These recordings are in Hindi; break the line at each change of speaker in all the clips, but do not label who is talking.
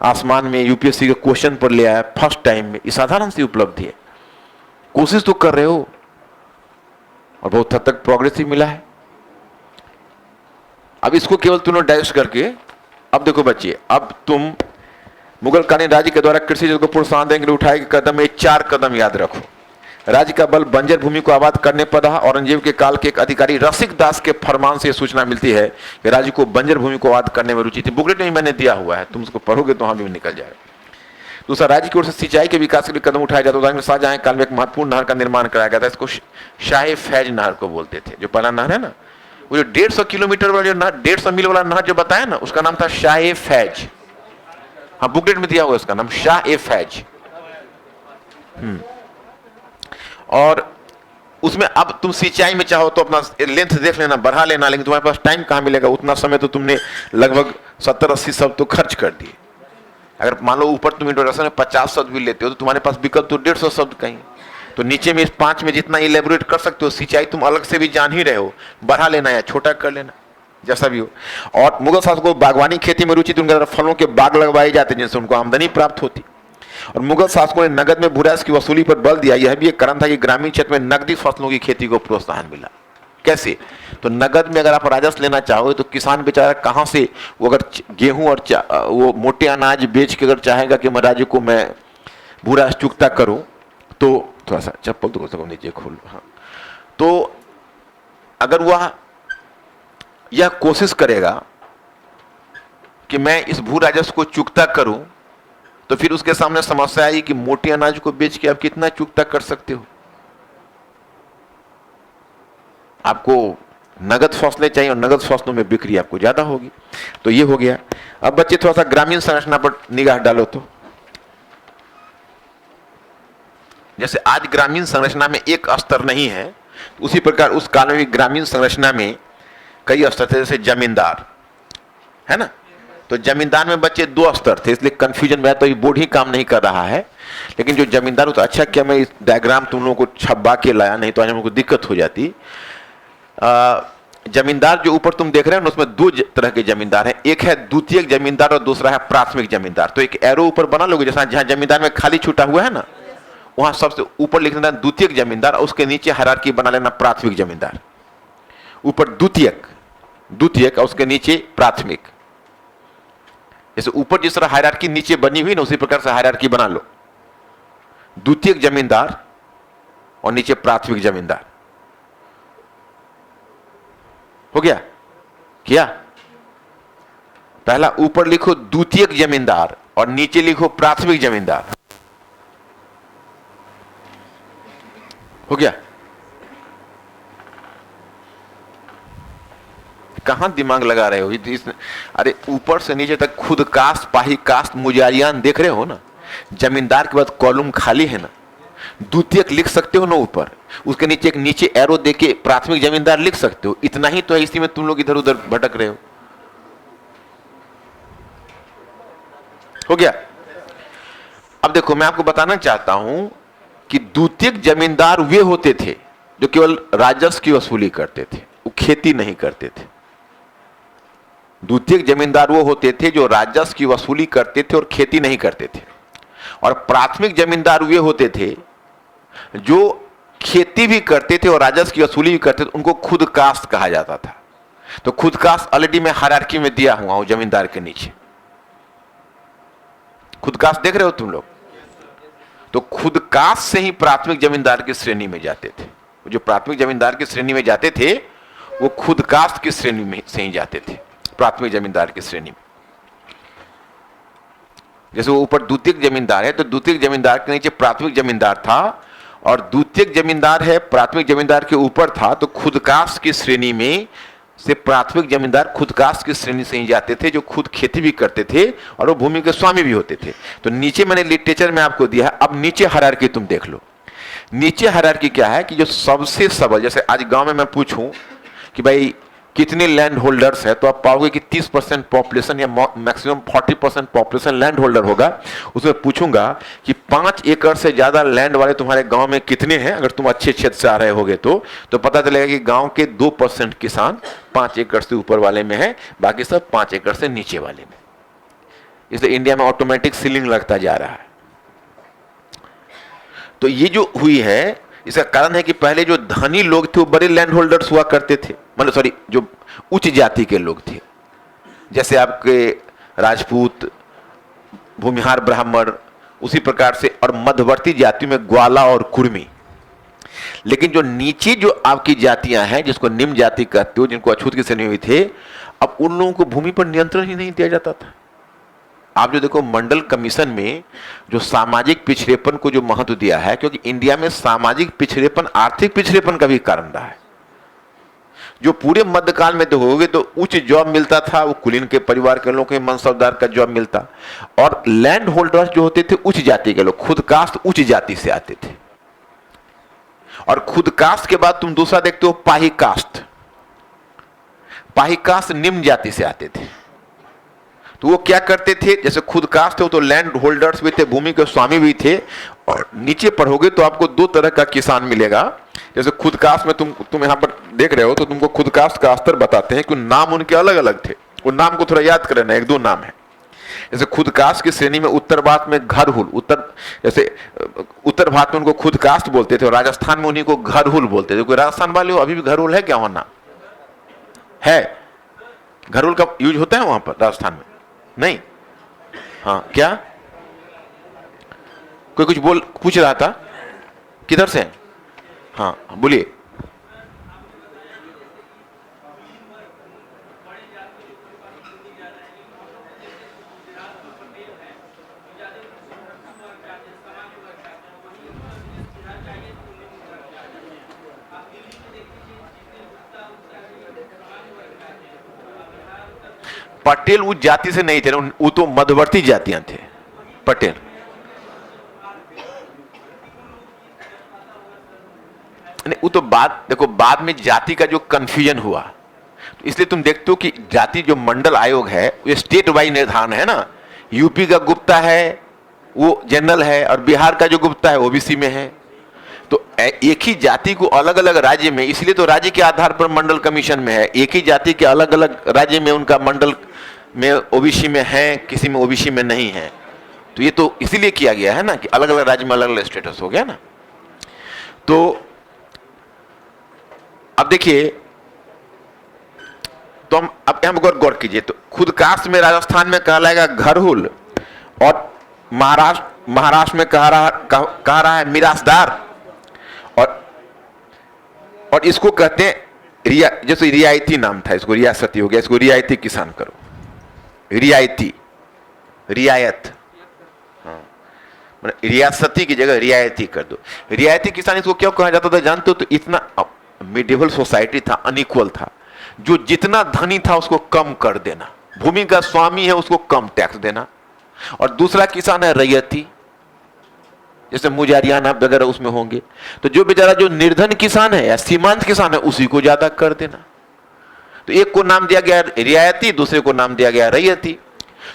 आसमान में यूपीएससी के क्वेश्चन पर ले आया फर्स्ट टाइम में, ये साधारण सी उपलब्धि है। कोशिश तो कर रहे हो और बहुत हद तक प्रोग्रेस ही मिला है। अब इसको केवल तुमने डाइजेस्ट करके, अब देखो बच्चे, अब तुम मुगल कालीन राज्य के द्वारा कृषि जगत को प्रोत्साहन देने के लिए उठाए गए कदम में 4 कदम याद रखो। राज्य का बल बंजर भूमि को आबाद करने पर रहा। औरंगजेब के काल के एक अधिकारी रसिक दास के फरमान से यह सूचना मिलती है कि राज्य को बंजर भूमि को आबाद करने में रुचि थी। बुकलेट में मैंने दिया हुआ है, तुम उसको पढ़ोगे तो वहां भी निकल जाएगा। दूसरा, राज्य की ओर से सिंचाई के विकास के लिए कदम उठाया जाता था। शाहजहां काल में एक महत्वपूर्ण नहर का निर्माण कराया गया था। इसको शाह फैज नहर को बोलते थे। जो पहला नहर है ना, वो जो 150 किलोमीटर वाला जो नहर, 150 मील वाला नहर जो बताया ना, उसका नाम था शाह फैज। हाँ, बुकलेट में दिया हुआ है उसका नाम शाह फैज। और उसमें अब तुम सिंचाई में चाहो तो अपना लेंथ देख लेना, बढ़ा लेना, लेकिन तुम्हारे पास टाइम कहां मिलेगा? उतना समय तो तुमने लगभग 70-80 शब्द तो खर्च कर दिए। अगर मान लो ऊपर तुम इंट्रोडक्शन में 50 शब्द भी लेते हो तो तुम्हारे पास विकल्प तो 150 शब्द कहीं। तो नीचे में इस 5 में जितना इलेबोरेट कर सकते हो, सिंचाई तुम अलग से भी जान ही रहे हो, बढ़ा लेना या छोटा कर लेना, जैसा भी हो। और मुगल शासकों को बागवानी खेती में रुचि थी। उनके द्वारा फलों के बाग लगवाए जाते जिनसे उनको आमदनी प्राप्त होती। और मुगल शासकों ने नगद में भूराज की वसूली पर बल दिया। यह भी एक कारण था कि ग्रामीण क्षेत्र में नकदी फसलों की खेती को प्रोत्साहन मिला। कैसे? तो नगद में अगर आप राजस्व लेना चाहोगे तो किसान बेचारा कहां से, वो अगर गेहूं और वो मोटे अनाज बेच के अगर चाहेगा कि मैं राज्य को मैं भूराज चुकता करूं, तो थोड़ा सा चप्पल तो नीचे खोल। हाँ, तो अगर वह यह कोशिश करेगा कि मैं इस भू राजस्व को चुकता करूं, तो फिर उसके सामने समस्या आई कि मोटे अनाज को बेच के आप कितना चुकता कर सकते हो? आपको नगद फसलें चाहिए और नगद फसलों में बिक्री आपको ज्यादा होगी। तो ये हो गया। अब बच्चे थोड़ा सा ग्रामीण संरचना पर निगाह डालो। तो जैसे आज ग्रामीण संरचना में एक स्तर नहीं है, उसी प्रकार उस काल में भी ग्रामीण संरचना में कई स्तर थे। जैसे जमींदार है ना, तो जमींदार में बच्चे 2 स्तर थे, इसलिए कंफ्यूजन में, तो ये बोर्ड ही काम नहीं कर रहा है। लेकिन जो जमींदार होता, अच्छा क्या मैं इस डायग्राम तुम लोगों को छपा के लाया, नहीं तो आज हम लोगों को दिक्कत हो जाती। जमींदार जो ऊपर तुम देख रहे हो ना, उसमें 2 तरह के जमींदार हैं। एक है द्वितीयक जमींदार और दूसरा है प्राथमिक जमींदार। तो एक एरो ऊपर बना लोगे, जैसा जहां जमींदार में खाली छूटा हुआ है ना, वहां सबसे ऊपर लिख देना द्वितीयक जमींदार, और उसके नीचे हायरार्की बना लेना प्राथमिक जमींदार। ऊपर द्वितीयक और उसके नीचे प्राथमिक। जैसे ऊपर जिस तरह हायरार्की नीचे बनी हुई ना, उसी प्रकार से हायरार्की बना लो। द्वितीयक जमींदार और नीचे प्राथमिक जमींदार। हो गया क्या? पहला ऊपर लिखो द्वितीयक जमींदार और नीचे लिखो प्राथमिक जमींदार। हो गया? कहां दिमाग लगा रहे हो? अरे ऊपर से नीचे तक खुद कास्ट, पाही कास्ट, मुजारियान देख रहे हो ना। जमींदार के बाद कॉलम खाली है ना, द्वितीयक लिख सकते हो ना ऊपर, उसके नीचे एक नीचे एरो देके प्राथमिक जमींदार लिख सकते हो। इतना ही तो है, इसी में तुम लोग इधर उधर भटक रहे हो। हो गया? अब देखो, मैं आपको बताना चाहता हूं कि द्वितीयक जमींदार वे होते थे जो केवल राजस्व की वसूली करते थे, वो खेती नहीं करते थे। द्वितीयक जमींदार वो होते थे जो राजस्व की वसूली करते थे और खेती नहीं करते थे। और प्राथमिक जमींदार वे होते थे जो खेती भी करते थे और राजस्व की वसूली भी करते थे। उनको खुद कास्ट कहा जाता था। तो खुद कास्ट ऑलरेडी मैं हायरार्की में दिया हुआ हूं जमींदार के नीचे। खुद कास्ट देख रहे हो तुम लोग? तो खुद कास्ट से ही प्राथमिक जमींदार की श्रेणी में जाते थे। जो प्राथमिक जमींदार की श्रेणी में जाते थे वो खुद कास्ट की श्रेणी में से ही जाते थे, प्राथमिक जमींदार की श्रेणी में। जैसे वो ऊपर द्वितीयक जमींदार है, तो द्वितीयक जमींदार के नीचे प्राथमिक जमींदार था, और द्वितीयक जमींदार है प्राथमिक जमींदार के ऊपर था, तो खुद कास्ट की श्रेणी में से प्राथमिक जमींदार खुद कास्ट की श्रेणी से ही जाते थे, जो खुद खेती भी करते थे और वो भूमि के स्वामी भी होते थे। तो नीचे मैंने लिटरेचर में आपको दिया है। अब नीचे हायरार्की तुम देख लो। नीचे हायरार्की क्या है कि जो सबसे सबल, जैसे आज गांव में मैं पूछूं कि भाई कितने लैंड होल्डर्स है, तो आप पाओगे कि 30% पॉपुलेशन या मैक्सिमम 40% पॉपुलेशन लैंड होल्डर होगा। उसमें पूछूंगा कि 5 एकड़ से ज्यादा लैंड वाले तुम्हारे गांव में कितने हैं, अगर तुम अच्छे क्षेत्र से आ रहे होगे तो पता चलेगा कि गांव के 2% किसान 5 एकड़ से ऊपर वाले में है, बाकी सब 5 एकड़ से नीचे वाले में। इसलिए इंडिया में ऑटोमेटिक सीलिंग लगता जा रहा है। तो ये जो हुई है, इसका कारण है कि पहले जो धनी लोग थे वो बड़े लैंड होल्डर्स हुआ करते थे, मतलब सॉरी, जो उच्च जाति के लोग थे, जैसे आपके राजपूत, भूमिहार ब्राह्मण, उसी प्रकार से, और मध्यवर्ती जाति में ग्वाला और कुर्मी। लेकिन जो नीचे जो आपकी जातियां हैं, जिसको निम्न जाति कहते हो, जिनको अछूत की श्रेणी हुई थे, अब उन लोगों को भूमि पर नियंत्रण ही नहीं दिया जाता था। आप जो देखो मंडल कमीशन में जो सामाजिक पिछड़ेपन को जो महत्व दिया है, क्योंकि इंडिया में सामाजिक पिछड़ेपन आर्थिक पिछड़ेपन का भी कारण रहा है। जो पूरे मध्यकाल में देखोगे तो उच्च जॉब मिलता था, वो कुलीन के परिवार के लोगों के मनसबदार का जॉब मिलता, और लैंड होल्डर्स जो होते थे उच्च जाति के लोग, खुद कास्ट उच्च जाति से आते थे। और खुद कास्ट के बाद तुम दूसरा देखते हो पाही कास्ट। पाही कास्ट निम्न जाति से आते थे। तो वो क्या करते थे, जैसे खुद कास्ट थे वो तो लैंड होल्डर्स भी थे, भूमि के स्वामी भी थे, और नीचे पढ़ोगे तो आपको दो तरह का किसान मिलेगा। जैसे खुद कास्ट में तुम यहाँ पर देख रहे हो तो तुमको खुद कास्ट का स्तर बताते हैं कि नाम उनके अलग अलग थे। उन नाम को थोड़ा याद करना, एक दो नाम है। जैसे खुद कास्ट की श्रेणी में उत्तर भारत में घरहुल, जैसे उत्तर भारत में उनको खुद कास्ट बोलते थे, और राजस्थान में उन्हीं को घरहुल बोलते थे। कोई राजस्थान वाले हो, अभी भी घरहुल है क्या वहां नाम है? घरहुल का यूज होता है वहां पर राजस्थान में? नहीं। हाँ, क्या कोई कुछ पूछ रहा था? किधर से? हाँ बोलिए। पटेल उस जाति से नहीं थे, वो तो मध्यवर्ती जातियां थे पटेल। नहीं, वो तो देखो बाद में जाति का जो कंफ्यूजन हुआ, तो इसलिए तुम देखते हो कि जाति जो मंडल आयोग है ये स्टेट वाइज निर्धारण है ना। यूपी का गुप्ता है वो जनरल है, और बिहार का जो गुप्ता है ओबीसी में है। तो एक ही जाति को अलग अलग राज्य में, इसलिए तो राज्य के आधार पर मंडल कमीशन में है। एक ही जाति के अलग अलग राज्य में उनका मंडल में ओबीसी में है, किसी में ओबीसी में नहीं है। तो ये तो इसीलिए किया गया है ना कि अलग अलग राज्य में अलग अलग स्टेटस हो गया ना। तो अब देखिए, तो हम गौर कीजिए, तो खुद कास्ट में राजस्थान में कहलाएगा घरहुल, और महाराष्ट्र में कह रहा है मिरासदार, और इसको कहते हैं जैसे रियायती नाम था, इसको रियासती हो गया, इसको रियायती किसान करो। रियायत, हाँ, रियासती की जगह रियायती कर दो। रियायती किसान इसको क्यों कहा जाता था जानते हो? तो इतना मिडिवल सोसाइटी था, अनइक्वल था। जो जितना धनी था उसको कम कर देना, भूमि का स्वामी है उसको कम टैक्स देना। और दूसरा किसान है रैयती, जैसे मुजारियाना वगैरह उसमें होंगे। तो जो बेचारा जो निर्धन किसान है या सीमांत किसान है उसी को ज्यादा कर देना। तो एक को नाम दिया गया रियायती, दूसरे को नाम दिया गया रैयती।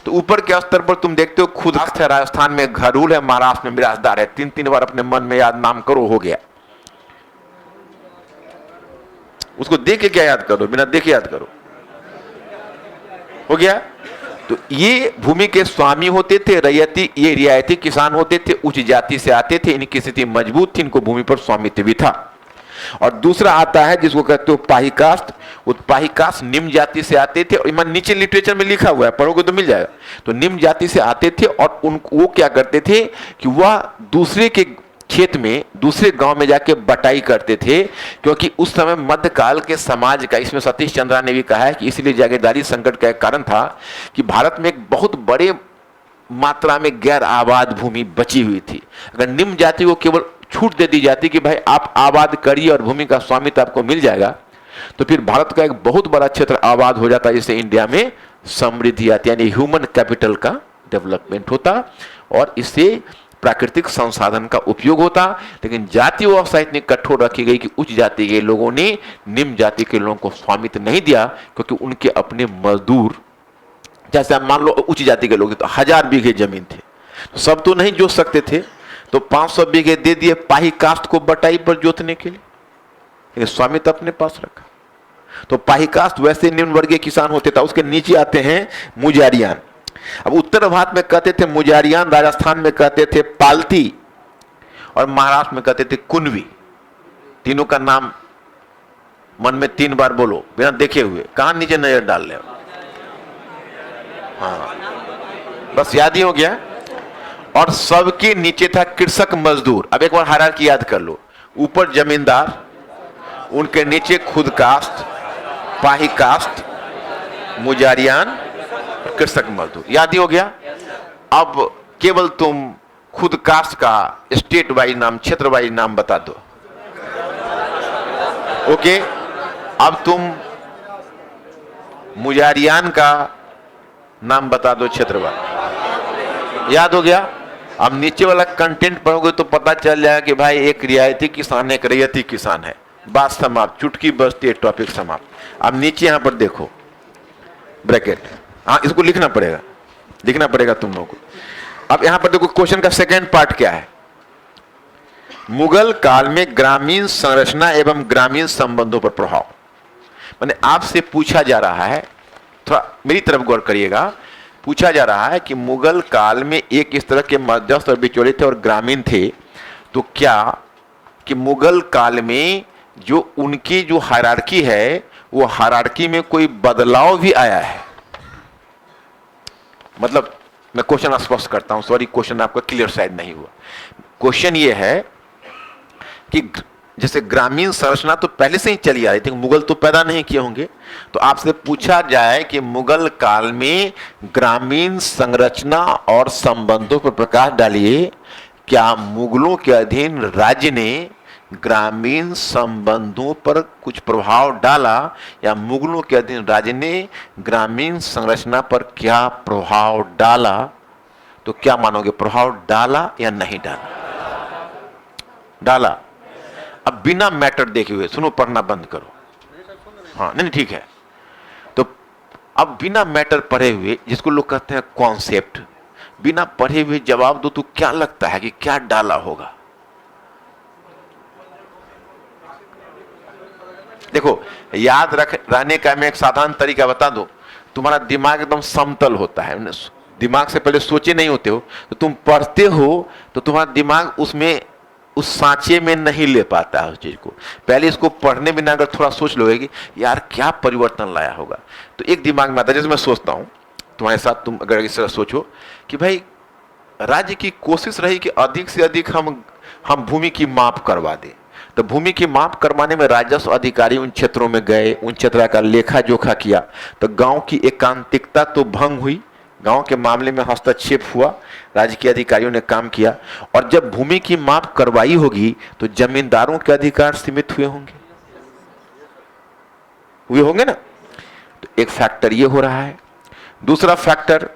तो ऊपर के स्तर पर तुम देखते हो खुद है राजस्थान में घरहुल है, महाराष्ट्र में मिरासदार है। 3-3 बार अपने मन में याद नाम करो, हो गया। उसको देख के क्या याद करो, बिना देखे याद करो, हो गया। तो ये भूमि के स्वामी होते थे रैयती, ये रियायती किसान होते थे, उच्च जाति से आते थे, इनकी स्थिति मजबूत थी, इनको भूमि पर स्वामित्व भी था। और दूसरा आता है जिसको कहते हो पाही कास्ट। वो पाही कास्ट निम्न जाति से आते थे, और नीचे लिटरेचर में लिखा हुआ है, पढ़ोगे तो मिल जाएगा। तो निम्न जाति से आते थे, और वो क्या करते थे कि वह दूसरे के खेत में, दूसरे गांव में जाके बटाई करते थे। क्योंकि उस समय मध्यकाल के समाज का, इसमें सतीश चंद्रा ने भी कहा है कि इसलिए जागीरदारी संकट का एक कारण था कि भारत में एक बहुत बड़े मात्रा में गैर आबाद भूमि बची हुई थी। अगर निम्न जाति को केवल छूट दे दी जाती कि भाई आप आबाद करिए और भूमि का स्वामित्व आपको मिल जाएगा, तो फिर भारत का एक बहुत बड़ा क्षेत्र आबाद हो जाता, जिससे इंडिया में समृद्धि आती, यानी ह्यूमन कैपिटल का डेवलपमेंट होता, और इससे प्राकृतिक संसाधन का उपयोग होता। लेकिन जाति व्यवस्था इतनी कठोर रखी गई कि उच्च जाति के लोगों ने निम्न जाति के लोगों को स्वामित्व नहीं दिया, क्योंकि उनके अपने मजदूर, जैसे आप मान लो उच्च जाति के लोग तो 1000 बीघे जमीन थे, तो सब तो नहीं जोत सकते थे, तो 500 बीघे दे दिए पाही कास्ट को बटाई पर जोतने के लिए, लेकिन स्वामित्व अपने पास रखा। तो पाही कास्ट वैसे निम्न वर्गीय किसान होते था। उसके नीचे आते हैं मुजारियान। अब उत्तर भारत में कहते थे मुजारियान, राजस्थान में कहते थे पालती, और महाराष्ट्र में कहते थे कुनवी। तीनों का नाम मन में 3 बार बोलो बिना देखे हुए, कहां नीचे नजर डाल ले। हाँ, बस याद ही हो गया। और सबके नीचे था कृषक मजदूर। अब एक बार हायरार्की याद कर लो, ऊपर जमींदार, उनके नीचे खुद कास्ट, पाही कास्ट, मुजारियान, कृषक मजदूर। याद ही हो गया। अब केवल तुम खुद कास्ट का स्टेट वाइज नाम, क्षेत्र वाइज नाम बता दो। ओके, अब तुम मुजारियान का नाम बता दो क्षेत्रवाद। याद हो गया। अब नीचे वाला कंटेंट पढ़ोगे तो पता चल जाएगा कि भाई एक रियायती किसान है, एक रैयती किसान है। बात समाप्त, चुटकी बजती है, टॉपिक समाप्त। अब नीचे यहां पर देखो ब्रैकेट, हाँ इसको लिखना पड़ेगा तुम लोगों को। अब यहां पर देखो क्वेश्चन का सेकेंड पार्ट क्या है। मुगल काल में ग्रामीण संरचना एवं ग्रामीण संबंधों पर प्रभाव। मैंने आपसे पूछा जा रहा है, थोड़ा मेरी तरफ गौर करिएगा, पूछा जा रहा है कि मुगल काल में एक इस तरह के मध्यस्थ और बिचौलिए थे और ग्रामीण थे, तो क्या कि मुगल काल में जो उनकी जो हायरार्की है, वो हायरार्की में कोई बदलाव भी आया है? मतलब मैं क्वेश्चन स्पष्ट करता हूं, सॉरी क्वेश्चन आपका क्लियर शायद नहीं हुआ। क्वेश्चन ये है कि जैसे ग्रामीण संरचना तो पहले से ही चली आ रही थी, मुगल तो पैदा नहीं किए होंगे, तो आपसे पूछा जाए कि मुगल काल में ग्रामीण संरचना और संबंधों पर प्रकाश डालिए, क्या मुगलों के अधीन राज्य ने ग्रामीण संबंधों पर कुछ प्रभाव डाला, या मुगलों के अधीन राज्य ने ग्रामीण संरचना पर क्या प्रभाव डाला? तो क्या मानोगे, प्रभाव डाला या नहीं डाला? डाला। अब बिना मैटर देखे हुए सुनो, पढ़ना बंद करो। हाँ नहीं ठीक है। तो अब बिना मैटर पढ़े हुए, जिसको लोग कहते हैं कॉन्सेप्ट, बिना पढ़े हुए जवाब दो तो क्या लगता है कि क्या डाला होगा? देखो याद रहने का मैं एक साधारण तरीका बता दो। तुम्हारा दिमाग एकदम समतल होता है, दिमाग से पहले सोचे नहीं होते हो, तो तुम पढ़ते हो तो तुम्हारा दिमाग उसमें उस सांचे में नहीं ले पाता है उस चीज को। पहले इसको पढ़ने में ना अगर थोड़ा सोच लोगे कि यार क्या परिवर्तन लाया होगा, तो एक दिमाग में आता है। जैसे मैं सोचता हूं तुम्हारे साथ, तुम अगर इस तरह सोचो कि भाई राज्य की कोशिश रही कि अधिक से अधिक हम भूमि की माप करवा दें, तो भूमि की माप करवाने में राजस्व अधिकारी उन क्षेत्रों में गए, उन क्षेत्र का लेखा जोखा किया, तो गांव की एकांतिकता तो भंग हुई, गांव के मामले में हस्तक्षेप हुआ, राज्य के अधिकारियों ने काम किया। और जब भूमि की माप करवाई होगी तो जमींदारों के अधिकार सीमित हुए होंगे ना। तो एक फैक्टर ये हो रहा है। दूसरा फैक्टर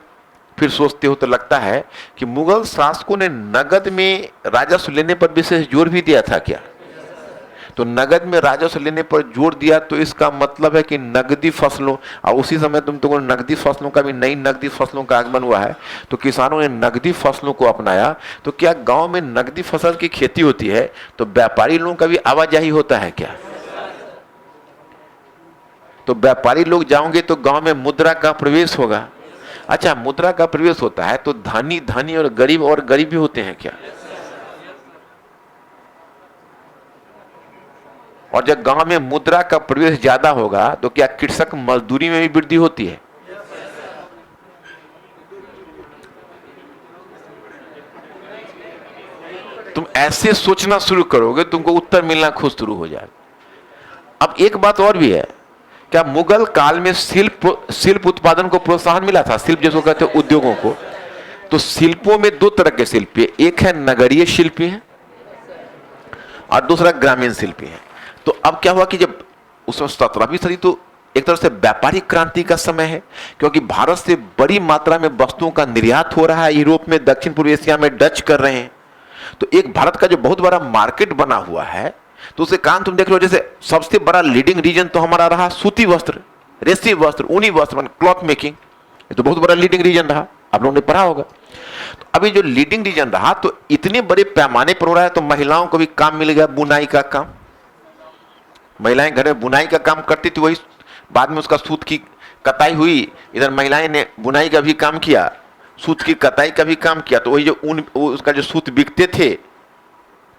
फिर सोचते हो तो लगता है कि मुगल शासकों ने नगद में राजस्व लेने पर विशेष जोर भी दिया था क्या? तो नगद में राजस्व लेने पर जोर दिया, तो इसका मतलब है कि नगदी फसलों, और उसी समय तुमको नगदी फसलों का भी, नई नगदी फसलों का आगमन हुआ है, तो किसानों ने नगदी फसलों को अपनाया। तो क्या गांव में नगदी फसल की खेती होती है तो व्यापारी लोगों का भी आवाजाही होता है क्या? तो व्यापारी लोग जाओगे तो गांव में मुद्रा का प्रवेश होगा। अच्छा, मुद्रा का प्रवेश होता है तो धनी धनी और गरीब भी होते हैं क्या? और जब गांव में मुद्रा का प्रवेश ज्यादा होगा तो क्या कृषक मजदूरी में भी वृद्धि होती है? तुम ऐसे सोचना शुरू करोगे, तुमको उत्तर मिलना खुद शुरू हो जाएगा। अब एक बात और भी है, क्या मुगल काल में शिल्प उत्पादन को प्रोत्साहन मिला था? शिल्प जिसको कहते हैं उद्योगों को। तो शिल्पों में 2 तरह के शिल्पी, एक है नगरीय शिल्पी है और दूसरा ग्रामीण शिल्पी है। तो अब क्या हुआ कि जब उसमें 17वीं सदी तो एक तरह से व्यापारिक क्रांति का समय है, क्योंकि भारत से बड़ी मात्रा में वस्तुओं का निर्यात हो रहा है, यूरोप में, दक्षिण पूर्व एशिया में डच कर रहे हैं। तो एक भारत का जो बहुत बड़ा मार्केट बना हुआ है, तो उसे कारण तुम देख लो, जैसे सबसे बड़ा लीडिंग रीजन तो हमारा रहा सूती वस्त्र, रेशमी वस्त्र, ऊनी वस्त्र, क्लॉथ मेकिंग, ये तो बहुत बड़ा लीडिंग रीजन रहा, आप लोगों ने पढ़ा होगा। तो अभी जो लीडिंग रीजन रहा, तो इतने बड़े पैमाने पर हो रहा है, तो महिलाओं को भी काम मिल गया, बुनाई का काम। महिलाएं घर में बुनाई का काम करती थी, वही बाद में उसका सूत की कताई हुई, इधर महिलाएं ने बुनाई का भी काम किया, सूत की कताई का भी काम किया, तो वही जो ऊन उसका जो सूत बिकते थे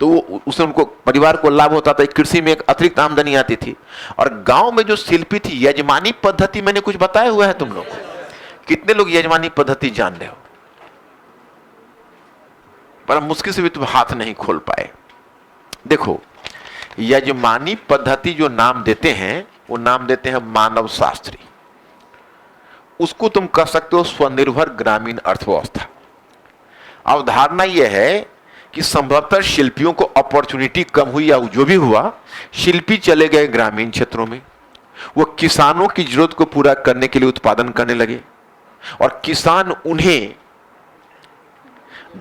तो उससे उनको परिवार को लाभ होता था, कृषि में एक अतिरिक्त आमदनी आती थी। और गांव में जो शिल्पी थी, यजमानी पद्धति मैंने कुछ बताया हुआ है तुम लोग को? कितने लोग यजमानी पद्धति जान रहे हो? पर मुश्किल से भी तुम हाथ नहीं खोल पाए। देखो, यजमानी पद्धति जो नाम देते हैं वो नाम देते हैं मानव शास्त्री। उसको तुम कह सकते हो स्वनिर्भर ग्रामीण अर्थव्यवस्था। अवधारणा यह है कि संभवतः शिल्पियों को अपॉर्चुनिटी कम हुई या जो भी हुआ, शिल्पी चले गए ग्रामीण क्षेत्रों में, वो किसानों की जरूरत को पूरा करने के लिए उत्पादन करने लगे और किसान उन्हें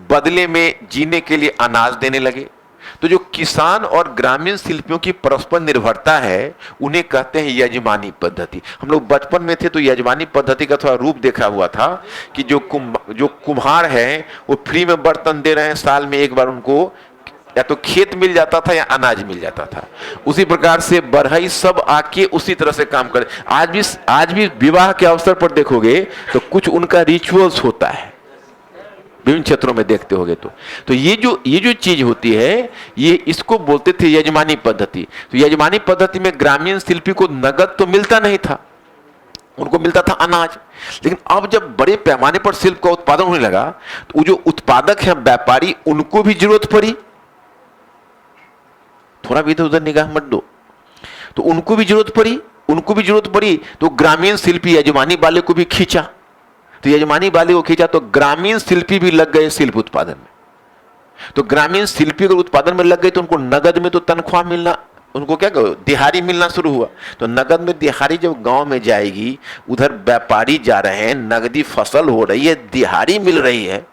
बदले में जीने के लिए अनाज देने लगे। तो जो किसान और ग्रामीण शिल्पियों की परस्पर निर्भरता है उन्हें कहते हैं यजमानी पद्धति। हम लोग बचपन में थे तो यजमानी पद्धति का थोड़ा रूप देखा हुआ था कि जो कुम्हार है वो फ्री में बर्तन दे रहे हैं, साल में एक बार उनको या तो खेत मिल जाता था या अनाज मिल जाता था। उसी प्रकार से बढ़ई सब आके उसी तरह से काम करे। आज भी विवाह के अवसर पर देखोगे तो कुछ उनका रिचुअल्स होता है, विभिन्न क्षेत्रों में देखते होगे तो ये जो चीज होती है, ये इसको बोलते थे यजमानी पद्धति। तो यजमानी पद्धति में ग्रामीण शिल्पी को नगद तो मिलता नहीं था, उनको मिलता था अनाज। लेकिन अब जब बड़े पैमाने पर शिल्प का उत्पादन होने लगा तो वो जो उत्पादक है, व्यापारी, उनको भी जरूरत पड़ी। थोड़ा भी इधर उधर निगाह मत दो, तो उनको भी जरूरत पड़ी तो ग्रामीण शिल्पी यजमानी वाले को भी खींचा, तो यजमानी वाले को खींचा तो ग्रामीण शिल्पी भी लग गए शिल्प उत्पादन में। तो ग्रामीण शिल्पी अगर उत्पादन में लग गए तो उनको नगद में तो तनख्वाह मिलना, उनको क्या कहो, दिहाड़ी मिलना शुरू हुआ। तो नगद में दिहाड़ी जब गांव में जाएगी, उधर व्यापारी जा रहे हैं, नगदी फसल हो रही है, दिहाड़ी मिल रही है,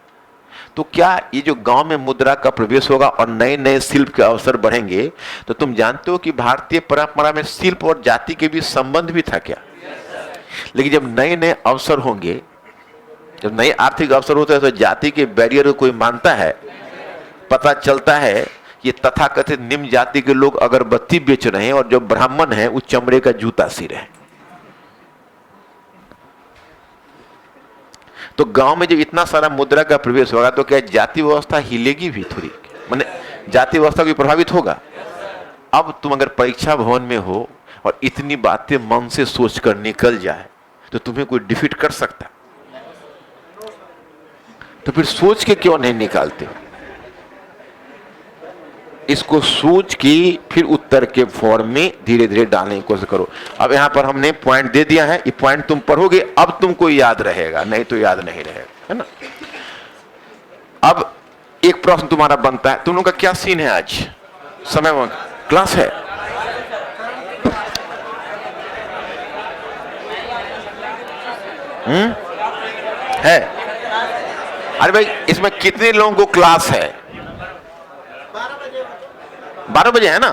तो क्या ये जो गांव में मुद्रा का प्रवेश होगा और नए नए शिल्प के अवसर बढ़ेंगे? तो तुम जानते हो कि भारतीय परंपरा में शिल्प और जाति के बीच संबंध भी था क्या? लेकिन जब नए नए अवसर होंगे, जब नए आर्थिक अवसर होते हैं तो जाति के बैरियर को कोई मानता है? पता चलता है कि तथाकथित निम्न जाति के लोग अगरबत्ती बेच रहे हैं और जो ब्राह्मण है वो चमड़े का जूता सी रहे। तो गांव में जब इतना सारा मुद्रा का प्रवेश होगा तो क्या जाति व्यवस्था हिलेगी भी थोड़ी, माने जाति व्यवस्था भी प्रभावित होगा। अब तुम अगर परीक्षा भवन में हो और इतनी बातें मन से सोच कर निकल जाए तो तुम्हें कोई डिफीट कर सकता? तो फिर सोच के क्यों नहीं निकालते? इसको सोच के फिर उत्तर के फॉर्म में धीरे धीरे डालने की कोशिश करो। अब यहां पर हमने पॉइंट दे दिया है, ये पॉइंट तुम पढ़ोगे अब तुमको याद रहेगा, नहीं तो याद नहीं रहेगा, है ना। अब एक प्रश्न तुम्हारा बनता है, तुम लोग का क्या सीन है? आज समय में क्लास है? है? अरे भाई, इसमें कितने लोगों को क्लास है? 12 बजे है ना?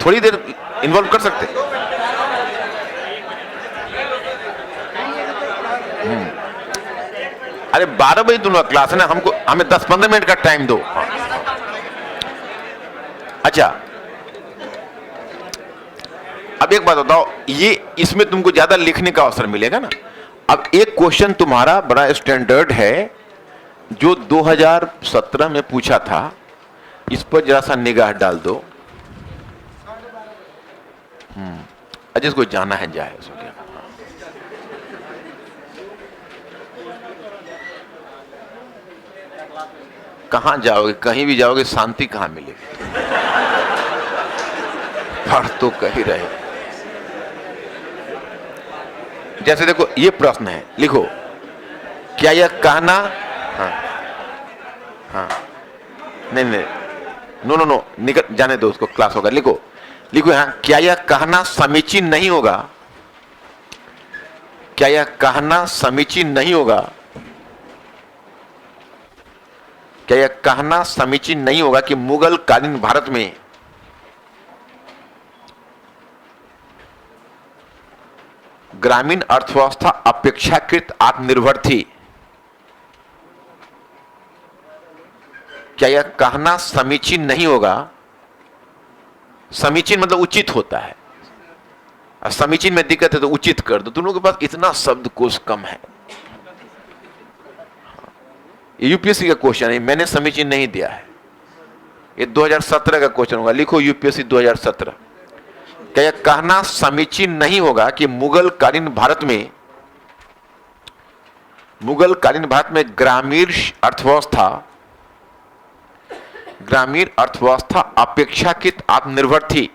थोड़ी देर इन्वॉल्व कर सकते। अरे 12 बजे तुम लोग क्लास है ना, हमें 10-15 मिनट का टाइम दो। अच्छा, अब एक बात बताओ, ये इसमें तुमको ज्यादा लिखने का अवसर मिलेगा ना। अब एक क्वेश्चन तुम्हारा बड़ा स्टैंडर्ड है जो 2017 में पूछा था, इस पर जरा सा निगाह डाल दो। जिसको जाना है जाए, उसको क्या। कहां जाओगे? कहीं भी जाओगे शांति कहां मिलेगी? पढ़ तो कहीं रहे। जैसे देखो, ये प्रश्न है, लिखो, क्या यह कहना, हाँ नहीं, नो, निकल जाने दो उसको, क्लास होगा। लिखो यहां, क्या यह कहना समीचीन नहीं होगा? क्या यह कहना समीचीन नहीं होगा? क्या यह कहना समीचीन नहीं होगा कि मुगल कालीन भारत में ग्रामीण अर्थव्यवस्था अपेक्षाकृत आत्मनिर्भर थी? क्या यह कहना समीचीन नहीं होगा? समीचीन मतलब उचित होता है, और समीचीन में दिक्कत है तो उचित कर दो। तुम लोगों के पास इतना शब्दकोश कम है। ये यूपीएससी का क्वेश्चन है, मैंने समीचीन नहीं दिया है। ये 2017 का क्वेश्चन होगा, लिखो यूपीएससी 2017। क्या यह कहना समीचीन नहीं होगा कि मुगलकालीन भारत में ग्रामीण अर्थव्यवस्था अपेक्षाकृत आत्मनिर्भर थी।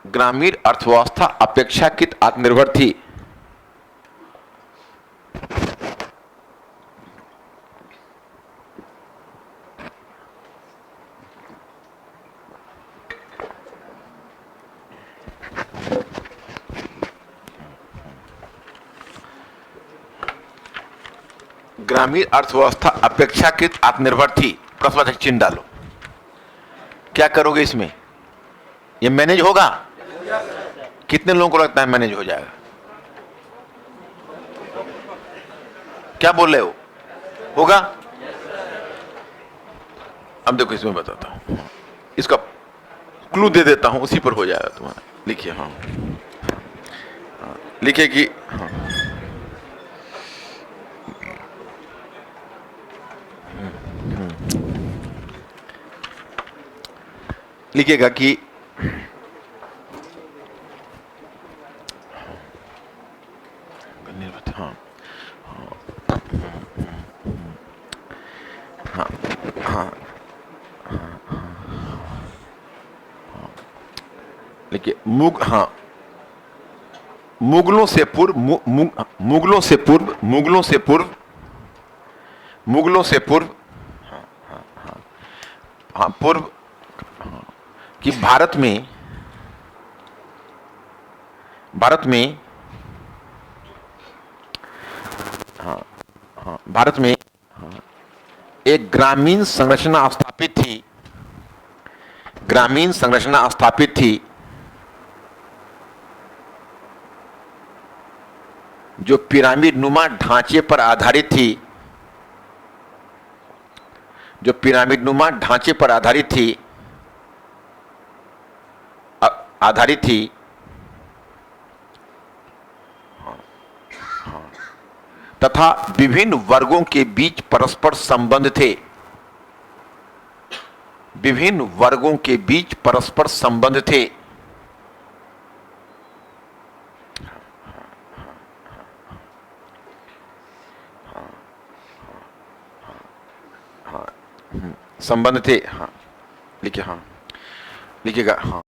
ग्रामीण अर्थव्यवस्था अपेक्षाकृत आत्मनिर्भर थी। ग्रामीण अर्थव्यवस्था अपेक्षाकृत आत्मनिर्भर थी। प्रश्नवाचक चिन्ह डालो। क्या करोगे इसमें? ये मैनेज होगा? कितने लोगों को लगता है मैनेज हो जाएगा? क्या बोल रहे हो? होगा? अब देखो इसमें बताता हूं, इसका क्लू दे देता हूं, उसी पर हो जाएगा तुम्हारा। लिखिए, हाँ लिखिए कि हाँ लिखिएगा कि हाँ हाँ हाँ लिखिए मुगलों से पूर्व पूर्व कि भारत में एक ग्रामीण संरचना स्थापित थी जो पिरामिड नुमा ढांचे पर आधारित थी तथा विभिन्न वर्गों के बीच परस्पर संबंध थे। संबंध थे। हाँ लिखिए, हाँ लिखिएगा। हाँ